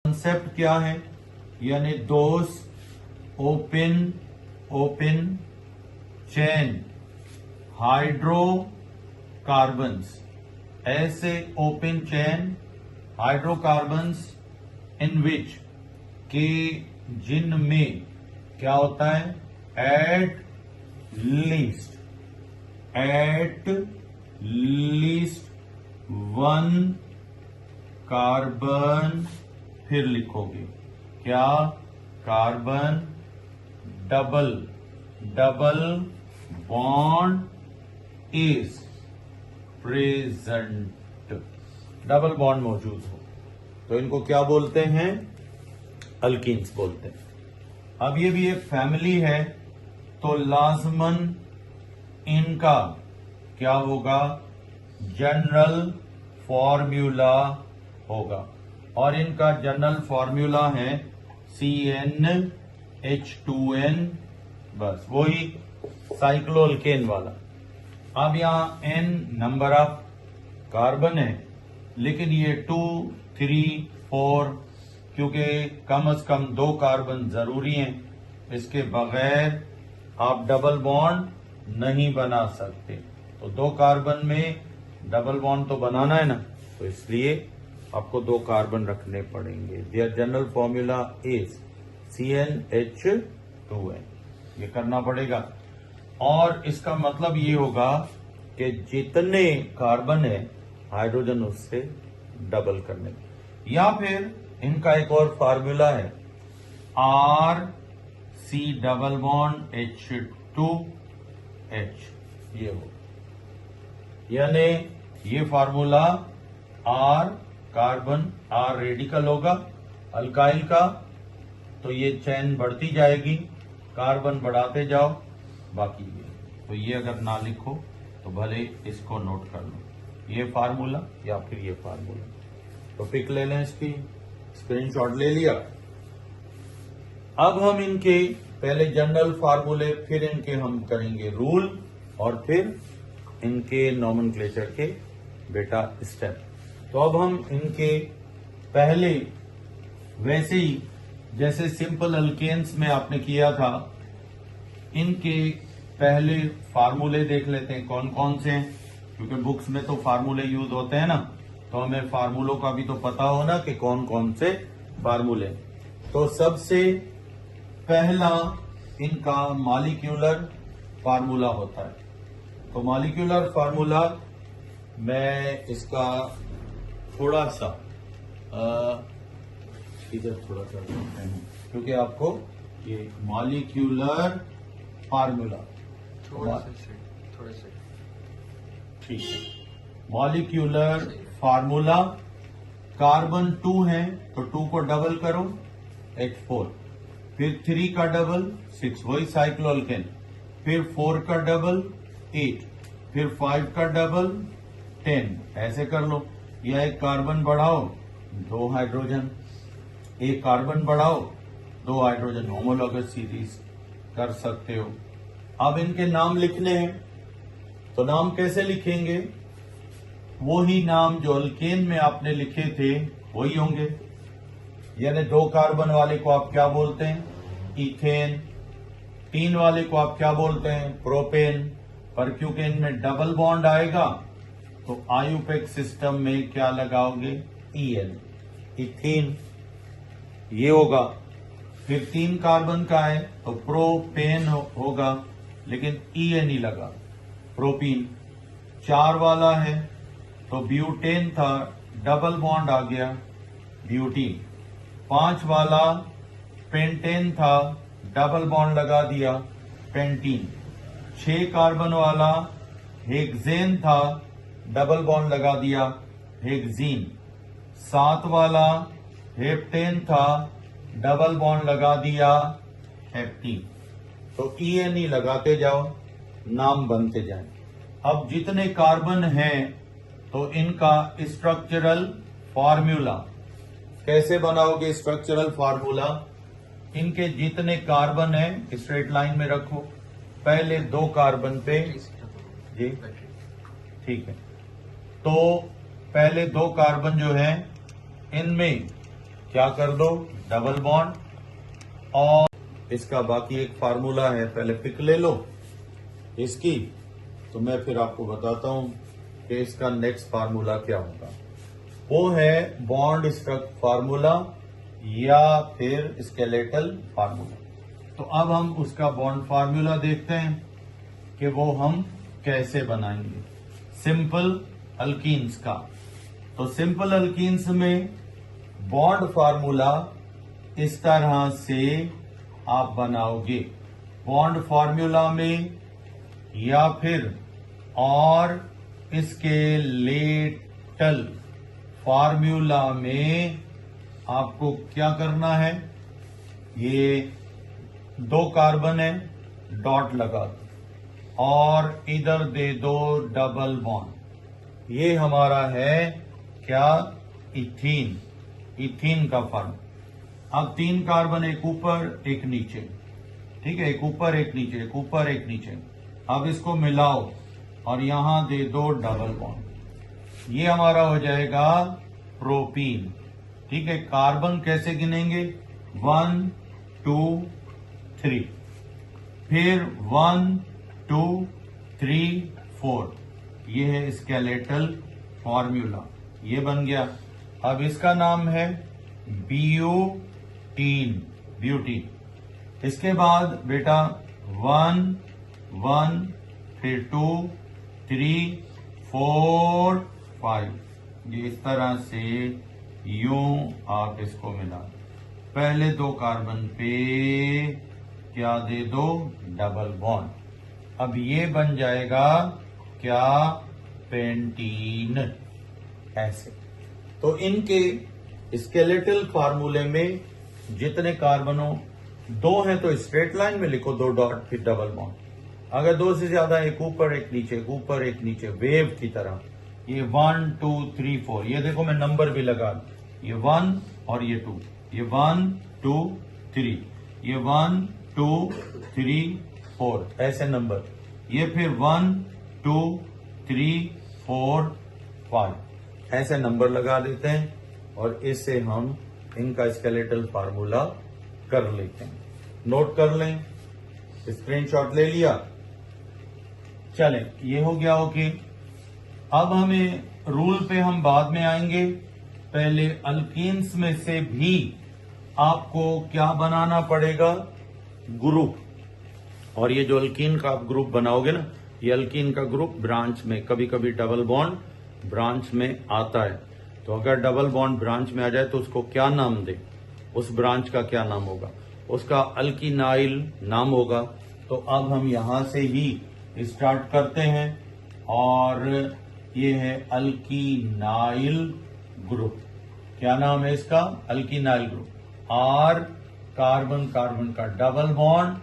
Concept क्या है, यानी दोस ओपन चेन हाइड्रोकार्बन्स, ऐसे ओपन चेन हाइड्रोकार्बन्स इन विच के जिनमें क्या होता है, एट लीस्ट वन कार्बन, फिर लिखोगे क्या, carbon double bond is present, double bond मौजूद हो तो इनको क्या बोलते हैं, अल्कीन्स बोलते हैं। अब ये भी एक फैमिली है तो लाजमन इनका क्या होगा, जनरल फॉर्मूला होगा, और इनका जनरल फॉर्मूला है CnH2n, बस वही साइक्लोअल्केन वाला। अब यहां n नंबर ऑफ कार्बन है, लेकिन ये 2, 3, 4, क्योंकि कम से कम 2 कार्बन जरूरी हैं, इसके बगैर आप डबल बॉन्ड नहीं बना सकते। तो 2 कार्बन में डबल बॉन्ड तो बनाना है ना, तो इसलिए आपको 2 कार्बन रखने पड़ेंगे। There general formula is CnH2n, ये करना पड़ेगा। और इसका मतलब ये होगा कि जितने कार्बन है हाइड्रोजन उससे डबल करने, या फिर इनका एक और फार्मूला है RC डबल बॉन्ड H2H, ये हो, यानी ये formula R carbon, R radical होगा अल्काइल का, तो ये चेन बढ़ती जाएगी, कार्बन बढ़ाते जाओ, बाकी ये। तो ये अगर ना लिखो तो भले इसको नोट कर लो, ये फार्मूला या फिर ये फार्मूला। तो पिक ले लें, इसकी स्क्रीनशॉट ले लिया। अब हम इनके पहले जनरल फार्मूले, फिर इनके हम करेंगे रूल, और फिर इनके नॉमेनक्लेचर के बेटा स्टेप। तो अब हम इनके पहले वैसे ही जैसे सिंपल अल्केन्स में आपने किया था, इनके पहले फार्मूले देख लेते हैं कौन कौन से हैं, क्योंकि बुक्स में तो फार्मूले यूज होते हैं ना, तो हमें फार्मूलों का भी तो पता हो ना कि कौन कौन से फार्मूले। तो सबसे पहला इनका मॉलिक्यूलर फार्मूला होता है। तो मॉलिक्यूलर फार्मूला मैं इसका थोड़ा सा इधर थोड़ा सा करते हैं, क्योंकि आपको ये मॉलिक्यूलर फार्मूला थोड़ा सा ठीक है। मॉलिक्यूलर फार्मूला, कार्बन 2 है तो 2 को डबल करो H4, फिर 3 का डबल 6, वही साइक्लोअल्केन, फिर 4 का डबल 8, फिर 5 का डबल 10, ऐसे कर लो। या एक कार्बन बढ़ाओ 2 हाइड्रोजन, एक कार्बन बढ़ाओ 2 हाइड्रोजन, होमोलॉगस सीरीज कर सकते हो। अब इनके नाम लिखने हैं, तो नाम कैसे लिखेंगे, वही नाम जो अल्केन में आपने लिखे थे वही होंगे। यानी 2 कार्बन वाले को आप क्या बोलते हैं, इथेन, 3 वाले को आप क्या बोलते हैं, प्रोपेन। पर क्योंकि इनमें डबल बॉन्ड आएगा तो आयुपेक सिस्टम में क्या लगाओगे, EN, इथेन, ये होगा। फिर 3 कार्बन का है तो प्रोपेन होगा, लेकिन EN ही लगा, प्रोपीन। 4 वाला है तो ब्यूटेन था, डबल बॉन्ड आ गया, ब्यूटीन। 5 वाला पेंटेन था, डबल बॉन्ड लगा दिया, पेंटीन। 6 कार्बन वाला हेक्सेन था, डबल बॉन्ड लगा दिया, हेक्सीन। 7 वाला हेप्टेन था, डबल बॉन्ड लगा दिया, हेप्टीन। तो EN ही लगाते जाओ, नाम बनते जाए। अब जितने कार्बन हैं तो इनका स्ट्रक्चरल फार्मूला कैसे बनाओगे, स्ट्रक्चरल फार्मूला, इनके जितने कार्बन हैं स्ट्रेट लाइन में रखो, पहले 2 कार्बन पे जी ठीक है। तो पहले 2 कार्बन जो है इनमें क्या कर दो, डबल बॉन्ड। और इसका बाकी एक फार्मूला है, पहले पिक ले लो इसकी, तो मैं फिर आपको बताता हूं कि इसका नेक्स्ट फार्मूला क्या होगा। वो है बॉन्ड स्ट्रक्चर फार्मूला या फिर स्केलेटल फार्मूला। तो अब हम उसका बॉन्ड फार्मूला देखते हैं कि वो हम कैसे बनाएंगे सिंपल अल्कीन्स का। तो सिंपल अल्कीन्स में बॉन्ड फार्मूला इस तरह से आप बनाओगे। बॉन्ड फार्मूला में या फिर और स्केलेटल फार्मूला में आपको क्या करना है, ये 2 कार्बन है, डॉट लगा दो और इधर दे दो डबल बॉन्ड। ये हमारा है क्या, इथीन, इथीन का फार्मूला। अब 3 कार्बन, एक ऊपर एक नीचे, ठीक है, एक ऊपर एक नीचे, एक ऊपर एक नीचे। अब इसको मिलाओ और यहां दे दो डबल बॉन्ड। ये हमारा हो जाएगा प्रोपीन, ठीक है। कार्बन कैसे गिनेंगे, 1 2 3, फिर 1 2 3 4। ये है स्केलेटल फॉर्मूला, ये बन गया। अब इसका नाम है ब्यूटीन, ब्यूटीन। इसके बाद बेटा 1 1, फिर 2 3 4 5, ये इस तरह से यूं आप इसको मिला। पहले 2 कार्बन पे क्या दे दो, डबल बॉन्ड। अब ये बन जाएगा क्या, पेंटीन, ऐसे। तो इनके स्केलेटल फार्मूले में जितने कार्बनों 2 हैं तो स्ट्रेट लाइन में लिखो 2 डॉट, फिर डबल बॉन्ड। अगर 2 से ज्यादा, एक ऊपर एक नीचे, एक ऊपर एक नीचे, वेव की तरह। ये 1 2 3 4, ये देखो मैं नंबर भी लगा, ये 1 और ये 2, ये 1 2 3, ये 1 2 3 4, ऐसे नंबर। ये फिर 1 2 3 4 5, ऐसे नंबर लगा देते हैं और इससे हम इनका स्केलेटल फार्मूला कर लेते हैं। नोट कर लें, स्क्रीनशॉट ले लिया। चलें, ये हो गया ओके। अब हमें रूल पे हम बाद में आएंगे, पहले अल्कीन्स में से भी आपको क्या बनाना पड़ेगा, ग्रुप। और ये जो अल्कीन का आप ग्रुप बनाओगे ना, ये अल्कीन का ग्रुप ब्रांच में, कभी कभी डबल बॉन्ड ब्रांच में आता है। तो अगर डबल बॉन्ड ब्रांच में आ जाए तो उसको क्या नाम दे, उस ब्रांच का क्या नाम होगा, उसका अल्कीनाइल नाम होगा। तो अब हम यहां से ही स्टार्ट करते हैं और ये है अल्कीनाइल ग्रुप। क्या नाम है इसका, अल्कीनाइल ग्रुप। आर, कार्बन कार्बन का डबल बॉन्ड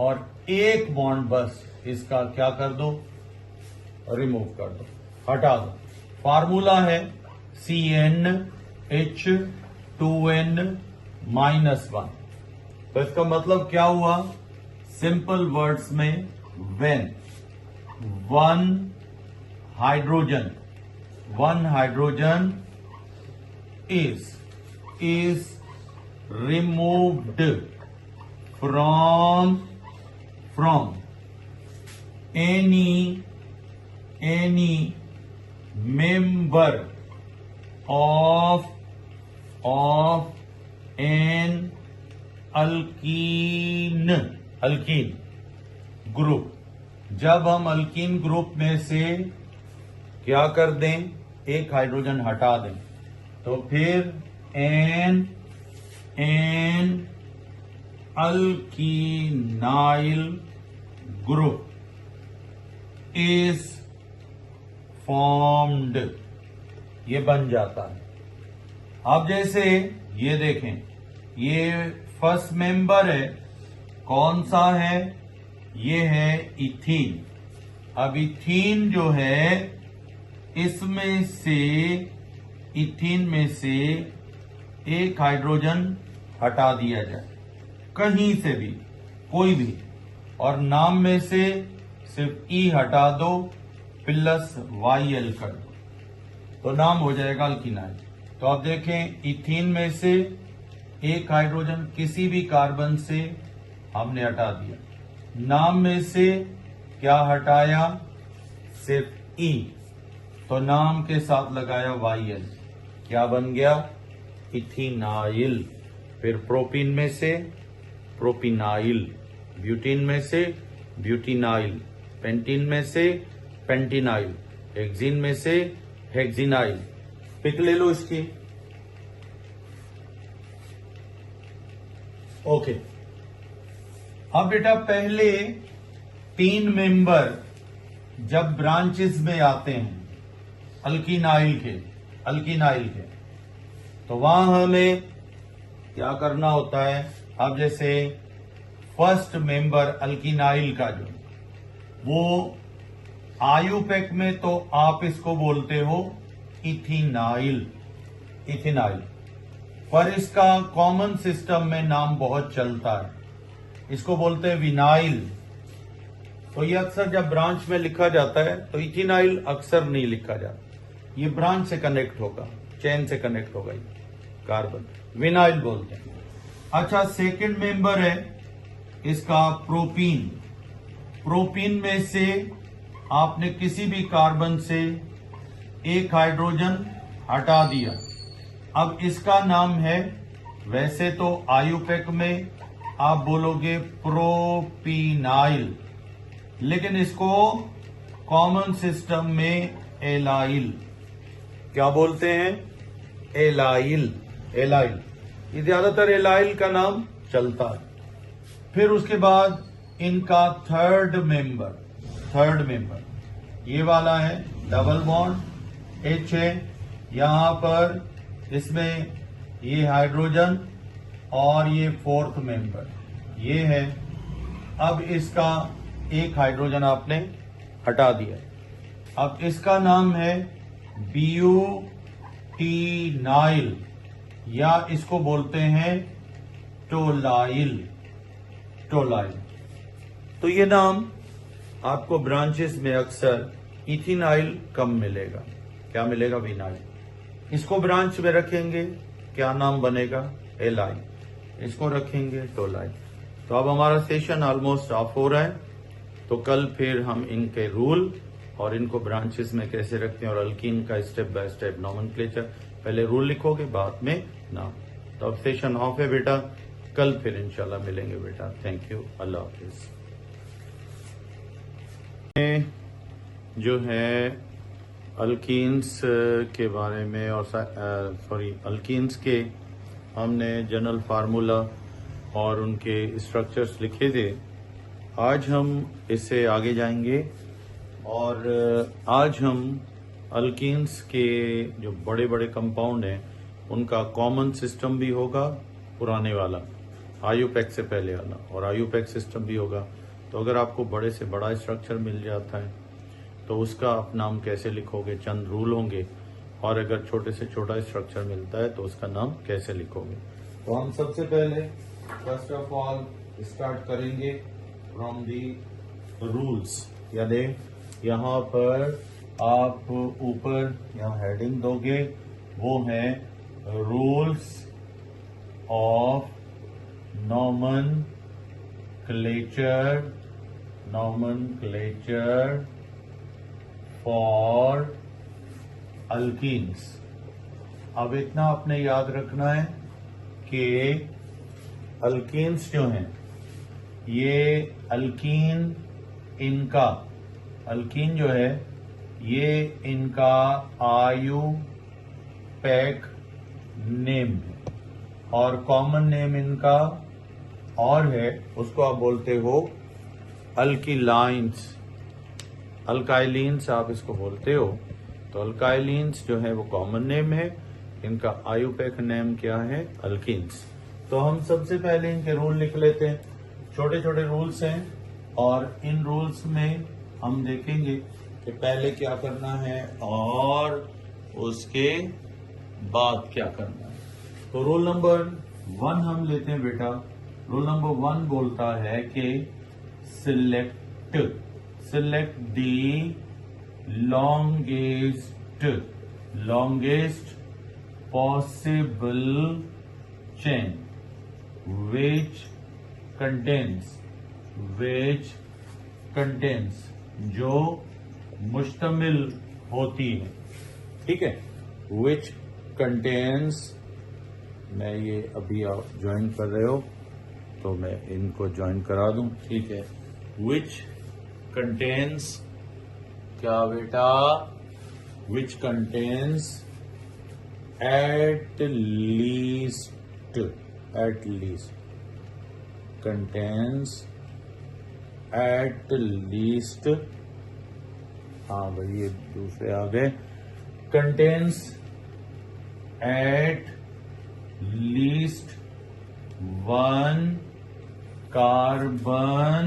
और एक बॉन्ड बस इसका क्या कर दो, रिमूव कर दो, हटा दो। फार्मूला है CnH2n-1। तो इसका मतलब क्या हुआ, सिंपल वर्ड्स में, when one hydrogen is removed from any member of an alkene group. जब हम अल्कीन ग्रुप में से क्या कर दें, एक हाइड्रोजन हटा दें, तो फिर एन अल्कीनाइल ग्रुप इज फॉर्म्ड, ये बन जाता है। अब जैसे ये देखें, ये फर्स्ट मेंबर है, कौन सा है, ये है इथीन। अब इथीन जो है, इसमें से, इथीन में से एक हाइड्रोजन हटा दिया जाए, कहीं से भी, कोई भी, और नाम में से सिर्फ ई हटा दो, प्लस YL कर दो, तो नाम हो जाएगा अल्कीनाइल। तो आप देखें इथीन में से एक हाइड्रोजन किसी भी कार्बन से हमने हटा दिया। नाम में से क्या हटाया? सिर्फ ई, तो नाम के साथ लगाया YL, क्या बन गया? इथिनाइल। फिर प्रोपीन में से प्रोपिनाइल, ब्यूटीन में से ब्यूटिनाइल, पेंटीन में से पेंटिनाइल, हेक्सीन में से हेक्सिनाइल। पिक ले लो इसकी। ओके, अब बेटा पहले 3 मेंबर जब ब्रांचेस में आते हैं अल्कीनाइल के, तो वहां हमें क्या करना होता है? अब जैसे फर्स्ट मेंबर अल्कीनाइल का जो वो आयुपेक में, तो आप इसको बोलते हो इथिनाइल, पर इसका कॉमन सिस्टम में नाम बहुत चलता है, इसको बोलते हैं विनाइल। तो ये अक्सर जब ब्रांच में लिखा जाता है तो इथिनाइल अक्सर नहीं लिखा जाता, ये ब्रांच से कनेक्ट होगा, चेन से कनेक्ट होगा, ये कार्बन विनाइल बोलते हैं। अच्छा, सेकंड मेंबर है इसका प्रोपीन में से आपने किसी भी कार्बन से एक हाइड्रोजन हटा दिया। अब इसका नाम है, वैसे तो आयुपेक में आप बोलोगे प्रोपिनाइल, लेकिन इसको कॉमन सिस्टम में एलाइल, क्या बोलते हैं? एलाइल। ये ज्यादातर एलाइल का नाम चलता है। फिर उसके बाद इनका थर्ड मेंबर ये वाला है, डबल बॉन्ड H है, यहां पर इसमें ये हाइड्रोजन और ये फोर्थ मेंबर ये है। अब इसका एक हाइड्रोजन आपने हटा दिया, अब इसका नाम है ब्यूटीनाइल, या इसको बोलते हैं टोलाइल। तो ये नाम आपको ब्रांचेस में अक्सर इथिनाइल कम मिलेगा, क्या मिलेगा? विनाइल। इसको ब्रांच में रखेंगे, क्या नाम बनेगा? एलाइल। इसको रखेंगे टोलाइल। तो अब हमारा सेशन ऑलमोस्ट ऑफ हो रहा है, तो कल फिर हम इनके रूल और इनको ब्रांचेस में कैसे रखते हैं और अल्कीन का स्टेप बाय स्टेप नॉमेनक्लेचर, पहले रूल लिखोगे बाद में नाम। तो अब सेशन ऑफ है बेटा, कल फिर इंशाल्लाह मिलेंगे बेटा। थैंक यू, अल्लाह हाफिज। जो है अल्कीन्स के बारे में और अल्कीन्स के हमने जनरल फार्मूला और उनके स्ट्रक्चर्स लिखे थे। आज हम इससे आगे जाएंगे और आज हम अल्कीन्स के जो बड़े बड़े कंपाउंड हैं उनका कॉमन सिस्टम भी होगा, पुराने वाला आयुपेक से पहले वाला, और आयुपेक सिस्टम भी होगा। तो अगर आपको बड़े से बड़ा स्ट्रक्चर मिल जाता है तो उसका आप नाम कैसे लिखोगे, चंद रूल होंगे, और अगर छोटे से छोटा स्ट्रक्चर मिलता है तो उसका नाम कैसे लिखोगे। तो हम सबसे पहले फर्स्ट ऑफ ऑल स्टार्ट करेंगे फ्रॉम दी रूल्स, यानी यहाँ पर आप ऊपर यहाँ हेडिंग दोगे, वो है rules of nomenclature for alkenes. अब इतना आपने याद रखना है कि अल्कीन्स जो हैं, ये अल्कीन जो है ये इनका आयुपेक नेम है, और कॉमन नेम इनका और है, उसको आप बोलते हो अल्कीलाइंस, अल्काइलिन्स आप इसको बोलते हो। तो अल्काइलिन्स जो है वो कॉमन नेम है, इनका आयुपेक नेम क्या है? अल्कीन्स। तो हम सबसे पहले इनके रूल लिख लेते हैं। छोटे छोटे रूल्स हैं और इन रूल्स में हम देखेंगे कि पहले क्या करना है और उसके बाद क्या करना है। तो रूल नंबर 1 हम लेते हैं बेटा। रूल नंबर 1 बोलता है कि select the longest possible chain which contains जो मुश्तमिल होती है, ठीक है, which contains, मैं ये अभी आप ज्वाइन कर रहे हो तो मैं इनको ज्वाइन करा दूं, ठीक है, which contains क्या बेटा, which contains at least contains at least, हाँ भाई ये दूसरे आ गए, contains at least one carbon,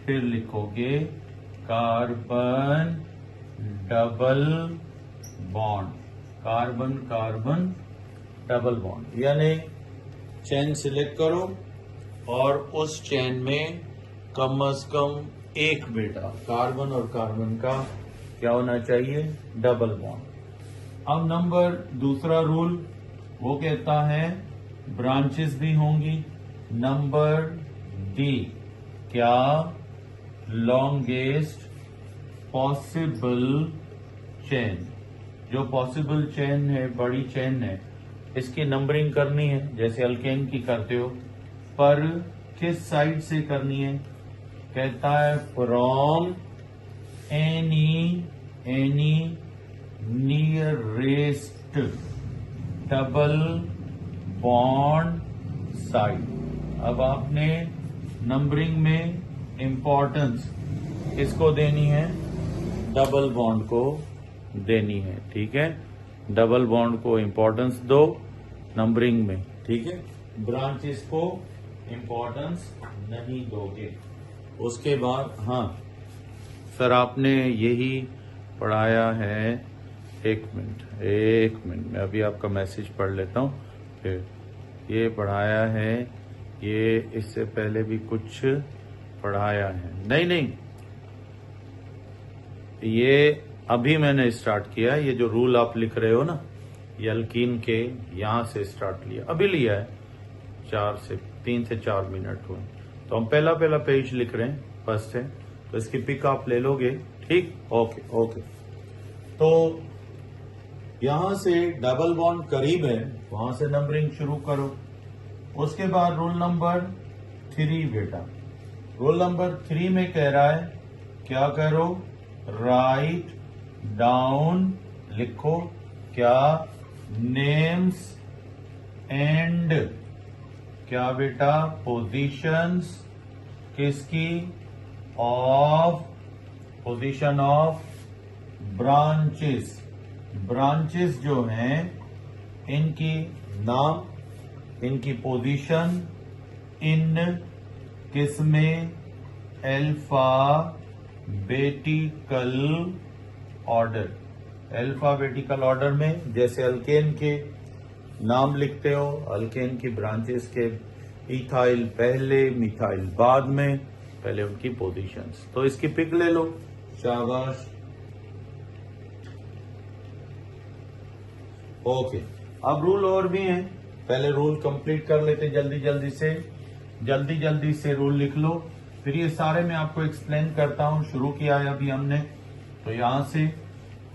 फिर लिखोगे carbon double bond, carbon carbon double bond, यानी चेन सिलेक्ट करो और उस चेन में कम से कम एक बेटा कार्बन और कार्बन का क्या होना चाहिए, डबल बॉन्ड। अब नंबर दूसरा रूल वो कहता है ब्रांचेस भी होंगी। नंबर डी, क्या लॉन्गेस्ट पॉसिबल चेन, जो पॉसिबल चेन है, बड़ी चेन है, इसकी नंबरिंग करनी है जैसे अल्केन की करते हो, पर किस साइड से करनी है, कहता है from any nearest double bond side. अब आपने नंबरिंग में इंपॉर्टेंस किसको देनी है, डबल बॉन्ड को देनी है, ठीक है, डबल बॉन्ड को इंपॉर्टेंस दो नंबरिंग में, ठीक है, ब्रांचेस को इंपॉर्टेंस नहीं दोगे। उसके बाद हाँ सर आपने यही पढ़ाया है, एक मिनट मैं अभी आपका मैसेज पढ़ लेता हूँ, फिर ये पढ़ाया है, ये इससे पहले भी कुछ पढ़ाया है, नहीं ये अभी मैंने स्टार्ट किया, ये जो रूल आप लिख रहे हो ना, ये अल्कीन के यहाँ से स्टार्ट लिया, अभी लिया है, 3 से 4 मिनट हुए, तो हम पहला पेज लिख रहे हैं, फर्स्ट है, तो इसकी पिक आप ले लोगे, ठीक, ओके। तो यहां से डबल बॉन्ड करीब है, वहां से नंबरिंग शुरू करो। उसके बाद रूल नंबर 3 बेटा, रूल नंबर 3 में कह रहा है क्या करो, राइट डाउन लिखो, क्या नेम्स एंड क्या बेटा पोजीशंस, किसकी, of, position of branches, branches जो हैं इनकी नाम, इनकी पोजीशन, इन किसमें, अल्फाबेटिकल ऑर्डर, अल्फाबेटिकल ऑर्डर में, जैसे अल्केन के नाम लिखते हो, अल्केन की ब्रांचेस के इथाइल पहले, मिथाइल बाद में, पहले उनकी पोजीशंस, तो इसकी पिक ले लो, शाबाश, ओके। अब रूल और भी हैं, पहले रूल कंप्लीट कर लेते जल्दी से रूल लिख लो, फिर ये सारे मैं आपको एक्सप्लेन करता हूं, शुरू किया है अभी हमने, तो यहां से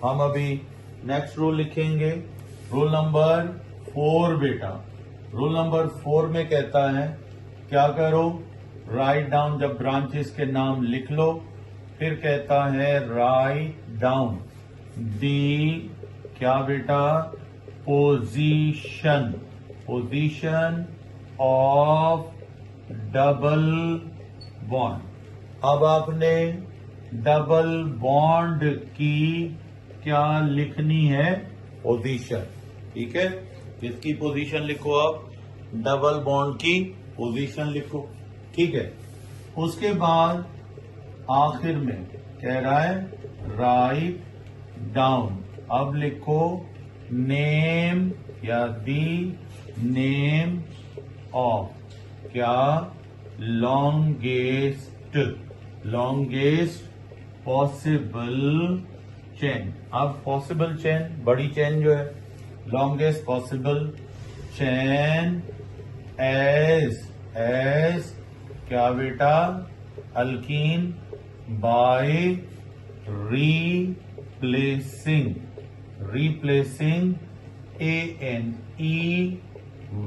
हम अभी नेक्स्ट रूल लिखेंगे, रूल नंबर 4 बेटा, रूल नंबर 4 में कहता है क्या करो, राइट डाउन, जब ब्रांचेस के नाम लिख लो, फिर कहता है राइट डाउन दी क्या बेटा, पोजीशन ऑफ डबल बॉन्ड। अब आपने डबल बॉन्ड की क्या लिखनी है, पोजीशन, ठीक है, किसकी पोजीशन लिखो, आप डबल बॉन्ड की पोजीशन लिखो, ठीक है। उसके बाद आखिर में कह रहा है राइट डाउन, अब लिखो नेम या दी नेम ऑफ क्या, लॉन्गेस्ट पॉसिबल चेन। अब पॉसिबल चेन, बड़ी चेन जो है longest possible chain as क्या बेटा alkene by replacing ANE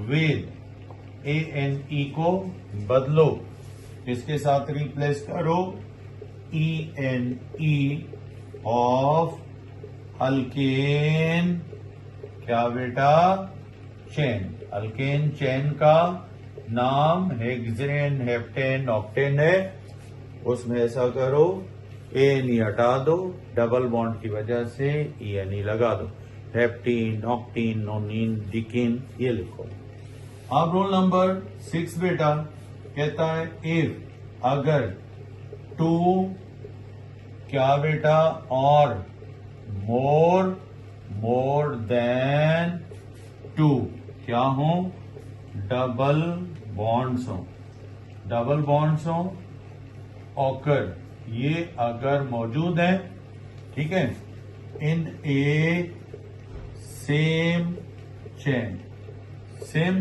with ANE को बदलो, इसके साथ रिप्लेस करो ENE ऑफ अल्केन क्या बेटा चेन। अल्केन चेन का नाम हेक्सेन, हेप्टेन, ऑक्टेन है, उसमें ऐसा करो एन हटा दो, डबल बॉन्ड की वजह से ENE लगा दो, हेप्टीन, ऑक्टीन, नोनिन, डिकिन, ये लिखो। अब रोल नंबर 6 बेटा कहता है इफ अगर 2 क्या बेटा और मोर देन 2 क्या हो, डबल बॉन्ड्स हो ऑकर, ये अगर मौजूद है, ठीक है, इन ए सेम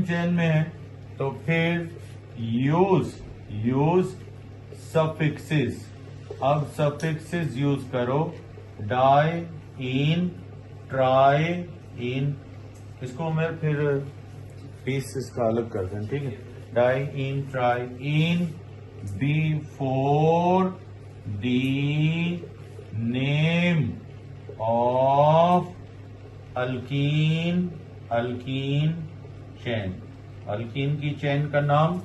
चेन में है, तो फिर यूज सफिक्सेस। अब सफिक्सेस यूज करो, डाई इन, ट्राई इन, इसको मैं फिर पीस इसका अलग कर दें, ठीक है, diene, triene before the name of alkene chain. Alkene की चेन का नाम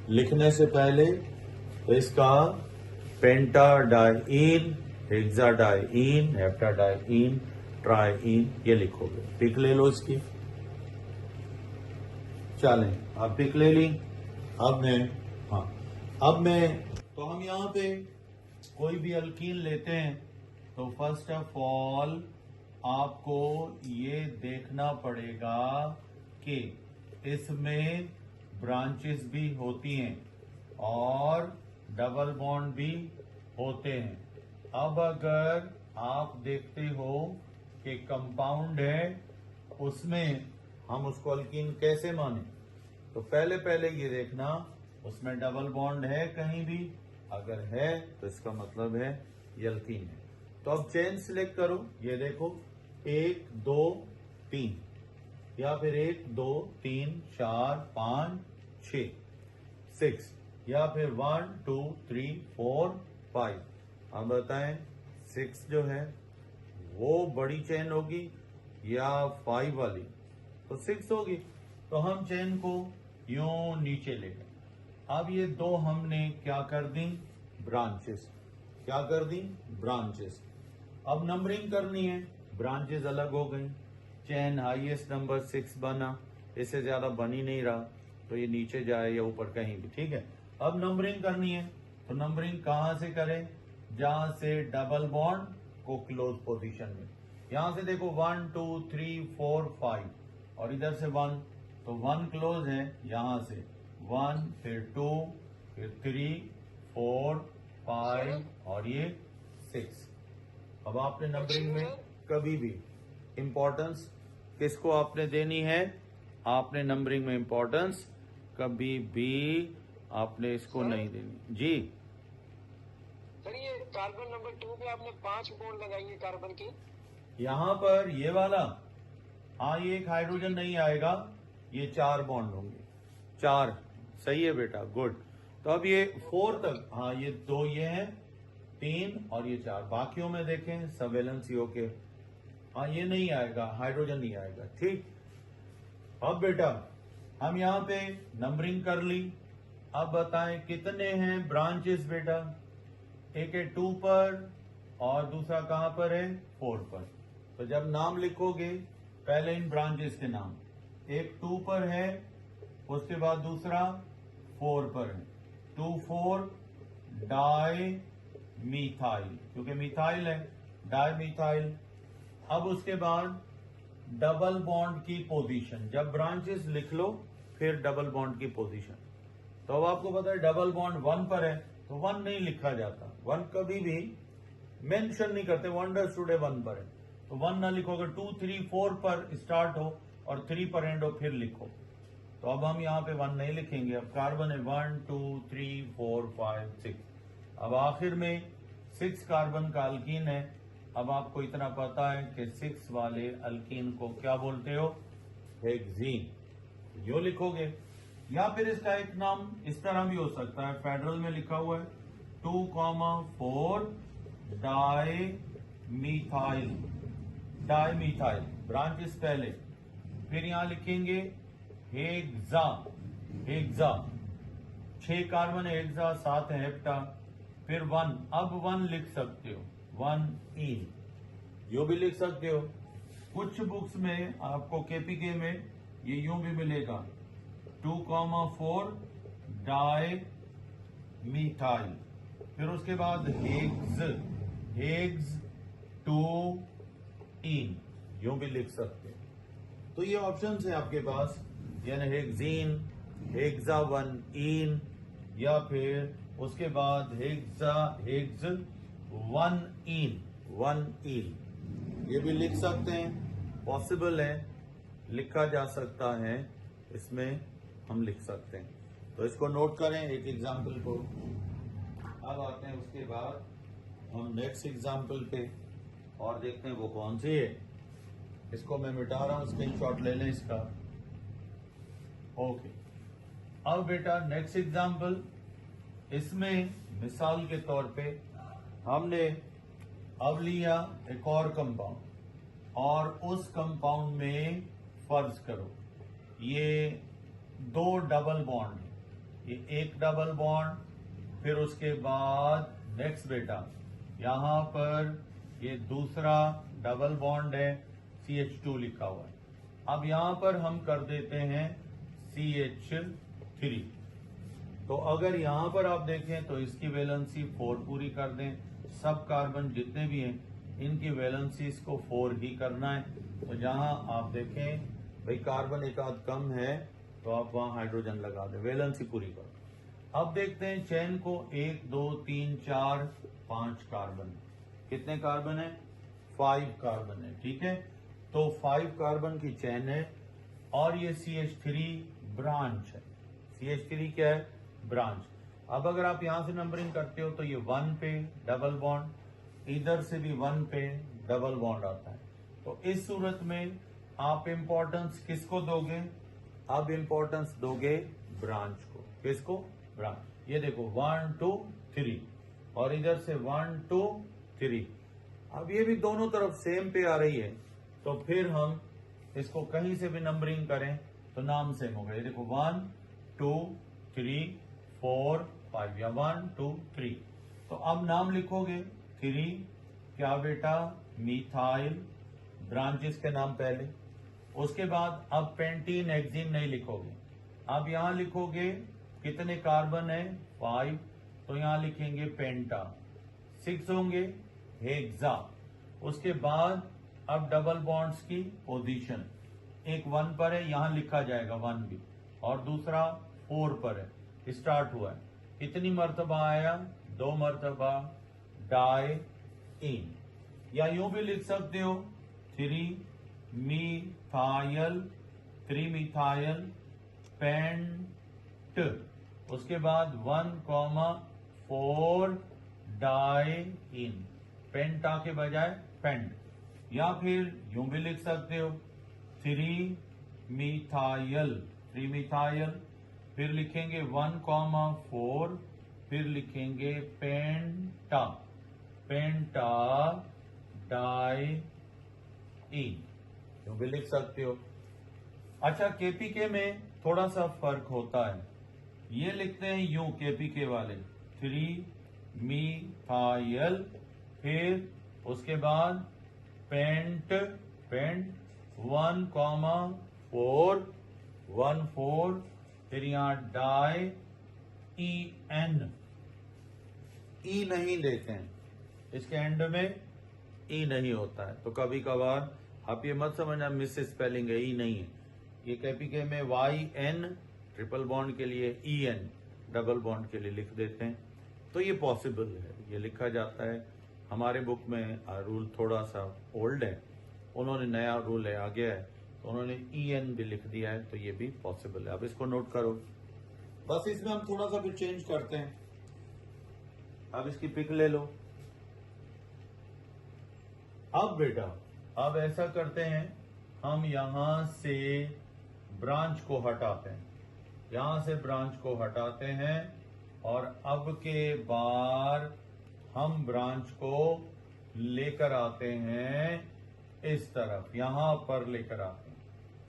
लिखने से पहले इसका पेंटाडाइन, हेक्साडाइन, हेप्टाडाइन, ट्राईन, ये लिखोगे। पिक ले लो इसकी, चलें अब पिक ले ली। अब मैं तो हम यहाँ पे कोई भी अल्कीन लेते हैं तो फर्स्ट ऑफ ऑल आपको ये देखना पड़ेगा कि इसमें ब्रांचेस भी होती हैं और डबल बॉन्ड भी होते हैं। अब अगर आप देखते हो कि कंपाउंड है, उसमें हम उसको अल्कीन कैसे माने, तो पहले ये देखना उसमें डबल बॉन्ड है कहीं भी, अगर है तो इसका मतलब है ये अल्कीन है। तो अब चेन सिलेक्ट करो, ये देखो 1 2 3 या फिर 1 2 3 4 5 6 6 या फिर 1 2 3 4 5। अब बताएं 6 जो है वो बड़ी चेन होगी या 5 वाली, तो 6 होगी, तो हम चेन को यूं नीचे ले गए। अब ये दो हमने क्या कर दी, ब्रांचेस, क्या कर दी, ब्रांचेस। अब नंबरिंग करनी है, ब्रांचेस अलग हो गई, चेन हाईएस्ट नंबर 6 बना, इससे ज्यादा बन ही नहीं रहा, तो ये नीचे जाए या ऊपर कहीं भी, ठीक है। अब नंबरिंग करनी है, तो नंबरिंग कहां से करें, जहां से डबल बॉन्ड को क्लोज पोजीशन में, यहां से देखो 1 2 3 4 5 और इधर से 1, तो 1 क्लोज है, यहां से 1 फिर 2 फिर 3 4 5 और ये 6। अब आपने नंबरिंग में कभी भी इंपॉर्टेंस किसको आपने देनी है, आपने नंबरिंग में इंपॉर्टेंस कभी भी आपने इसको नहीं देनी जी। सर ये कार्बन नंबर 2 पे आपने 5 बॉन्ड लगाई है कार्बन की, यहाँ पर ये वाला, हाँ ये एक हाइड्रोजन नहीं आएगा, ये 4 बॉन्ड होंगे, 4, सही है बेटा, गुड। तो अब ये 4 तक, हाँ ये 2 ये हैं, 3 और ये 4, बाकियों में देखें सर्वेलेंस ओके, हाँ ये नहीं आएगा, हाइड्रोजन नहीं आएगा, ठीक। अब बेटा हम यहाँ पे नंबरिंग कर ली, अब बताएं कितने हैं ब्रांचेस बेटा, एक है 2 पर और दूसरा कहां पर है, 4 पर। तो जब नाम लिखोगे पहले इन ब्रांचेस के नाम, एक 2 पर है, उसके बाद दूसरा 4 पर है, 2,4 डाई मिथाइल, क्योंकि मिथाइल है, डाई मिथाइल। अब उसके बाद डबल बॉन्ड की पोजीशन, जब ब्रांचेस लिख लो फिर डबल बॉन्ड की पोजीशन। तो अब आपको पता है डबल बॉन्ड 1 पर है, तो 1 नहीं लिखा जाता, 1 कभी भी मेंशन नहीं करते, 1 अंडरस्टूड है 1 पर है, तो 1 ना लिखोगे, 2 3 4 पर स्टार्ट हो और 3 पर एंड हो फिर लिखो। तो अब हम यहाँ पे 1 नहीं लिखेंगे। अब कार्बन है 1 2 3 4 5 6। अब आखिर में 6 कार्बन का अल्कीन है। अब आपको इतना पता है कि 6 वाले अल्कीन को क्या बोलते हो, हेक्सीन। यो लिखोगे, या फिर इसका एक नाम इस तरह भी हो सकता है, फेडरल में लिखा हुआ है 2,4 डाई मिथाइल, ब्रांचेस पहले, फिर यहां लिखेंगे हेक्सा। 6 कार्बन है हेक्सा, 7 है हेप्टा, फिर 1। अब 1 लिख सकते हो, 1 इन, यो भी लिख सकते हो। कुछ बुक्स में आपको केपीके में ये यूं भी मिलेगा 2,4 डाई मिथाइल, फिर उसके बाद हेग्स 2 इन, यूं भी लिख सकते हैं। तो ये ऑप्शंस है आपके पास, यानी हेक्सीन, हेक्सा 1 इन, या फिर उसके बाद हेक्स 1 इन, ये भी लिख सकते हैं, पॉसिबल है, लिखा जा सकता है, इसमें हम लिख सकते हैं। तो इसको नोट करें एक एग्जाम्पल को। अब आते हैं उसके बाद हम नेक्स्ट एग्जाम्पल पे और देखते हैं वो कौन सी है। इसको मैं मिटा रहा हूं, स्क्रीनशॉट ले लें इसका। ओके, अब बेटा नेक्स्ट एग्जाम्पल, इसमें मिसाल के तौर पे हमने अब लिया एक और कंपाउंड, और उस कंपाउंड में फर्ज करो ये 2 डबल बॉन्ड है, ये एक डबल बॉन्ड, फिर उसके बाद नेक्स्ट बेटा यहां पर ये दूसरा डबल बॉन्ड है, CH2 लिखा हुआ है। अब यहां पर हम कर देते हैं CH3। तो अगर यहां पर आप देखें तो इसकी वैलेंसी 4 पूरी कर दें, सब कार्बन जितने भी हैं इनकी वैलेंसीज को 4 ही करना है। तो जहां आप देखें भाई कार्बन एक आध कम है तो आप वहां हाइड्रोजन लगा दें, वैलेंसी पूरी करो। अब देखते हैं चेन को, 1 2 3 4 5 कार्बन, कितने कार्बन है, 5 कार्बन है, ठीक है। तो 5 कार्बन की चेन है और ये CH3 ब्रांच है। CH3 क्या है, ब्रांच। अब अगर आप यहां से नंबरिंग करते हो तो ये 1 पे डबल बॉन्ड, इधर से भी 1 पे डबल बॉन्ड आता है। तो इस सूरत में आप इंपॉर्टेंस किसको दोगे, अब इंपॉर्टेंस दोगे ब्रांच को। किसको, ब्रांच। ये देखो 1 2 3 और इधर से 1 2 3। अब ये भी दोनों तरफ सेम पे आ रही है, तो फिर हम इसको कहीं से भी नंबरिंग करें तो नाम सेम होगा। ये देखो 1 2 3 4 5, या 1 2 3। तो अब नाम लिखोगे 3 क्या बेटा, मिथाइल, ब्रांचेस के नाम पहले, उसके बाद अब पेंटीन हेक्सीन नहीं लिखोगे। अब यहां लिखोगे कितने कार्बन है, 5, तो यहां लिखेंगे पेंटा। 6 होंगे हेक्सा। उसके बाद अब डबल बॉन्ड्स की पोजीशन, एक 1 पर है, यहां लिखा जाएगा 1 भी, और दूसरा 4 पर है, स्टार्ट हुआ है। कितनी मर्तबा आया, 2 मर्तबा डाई इन, या यूं भी लिख सकते हो 3 मिथाइल, 3 मिथाइल पेंट, उसके बाद 1,4 डाई इन, पेंटा के बजाय पेंट। या फिर यूं भी लिख सकते हो 3 मिथाइल, 3 मिथाइल, फिर लिखेंगे 1,4, फिर लिखेंगे पेंटा, पेंटा डाई इन, यूं भी लिख सकते हो। अच्छा, केपीके में थोड़ा सा फर्क होता है, ये लिखते हैं यूं केपीके वाले 3 मिथाइल, फिर उसके बाद पेंट, पेंट 1,4 फिर यहां डाई EN, ई नहीं लेते हैं, इसके एंड में ई नहीं होता है। तो कभी कभार आप ये मत समझना मिस स्पेलिंग है, ई नहीं है। ये केपीके में YN ट्रिपल बॉन्ड के लिए, EN डबल बॉन्ड के लिए लिख देते हैं। तो ये पॉसिबल है, ये लिखा जाता है। हमारे बुक में रूल थोड़ा सा ओल्ड है, उन्होंने नया रूल है आ गया है, तो उन्होंने EN भी लिख दिया है, तो ये भी पॉसिबल है। अब इसको नोट करो। बस इसमें हम थोड़ा सा भी चेंज करते हैं। अब इसकी पिक ले लो। अब बेटा, अब ऐसा करते हैं, हम यहां से ब्रांच को हटाते हैं, यहां से ब्रांच को हटाते हैं, और अब के बार हम ब्रांच को लेकर आते हैं इस तरफ, यहां पर लेकर आते हैं